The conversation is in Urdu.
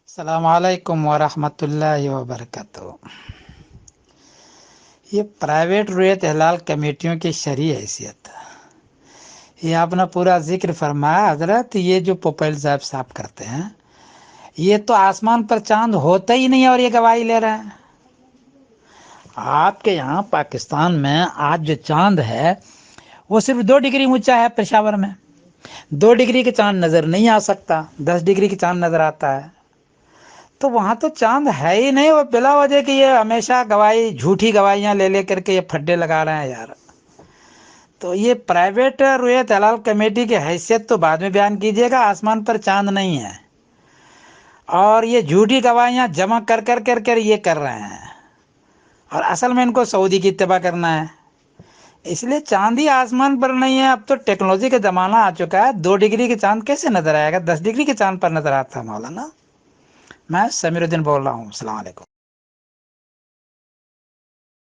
السلام علیکم ورحمۃ اللہ وبرکاتہ۔ یہ پرائیویٹ رویت ہلال کمیٹیوں کی شرعی حیثیت، یہ آپ نے پورا ذکر فرمایا حضرت۔ یہ جو پوپیل صاحب کرتے ہیں، یہ تو آسمان پر چاند ہوتا ہی نہیں اور یہ گواہی لے رہے ہیں۔ آپ کے یہاں پاکستان میں آج جو چاند ہے وہ صرف 2 ڈگری اونچا ہے پشاور میں۔ 2 ڈگری کے چاند نظر نہیں آ سکتا، 10 ڈگری کے چاند نظر آتا ہے۔ تو وہاں تو چاند ہے ہی نہیں، وہ بلا وجہ کہ یہ ہمیشہ گواہی، جھوٹی گواہیاں لے کر کے یہ پھڈے لگا رہے ہیں یار۔ تو یہ پرائیویٹ رویت ہلال کمیٹی کی حیثیت تو بعد میں بیان کیجئے گا، آسمان پر چاند نہیں ہے، اور یہ جھوٹی گواہیاں جمع کر یہ کر رہے ہیں، اور اصل میں ان کو سعودی کی اتباع کرنا ہے۔ اس لیے چاند ہی آسمان پر نہیں ہے۔ اب تو ٹیکنالوجی کا زمانہ آ چکا ہے، 2 ڈگری کے چاند کیسے نظر آئے گا؟ 10 ڈگری کے چاند پر نظر آتا ہے مولانا۔ میں سمیر الدین بول رہا ہوں۔ السلام علیکم۔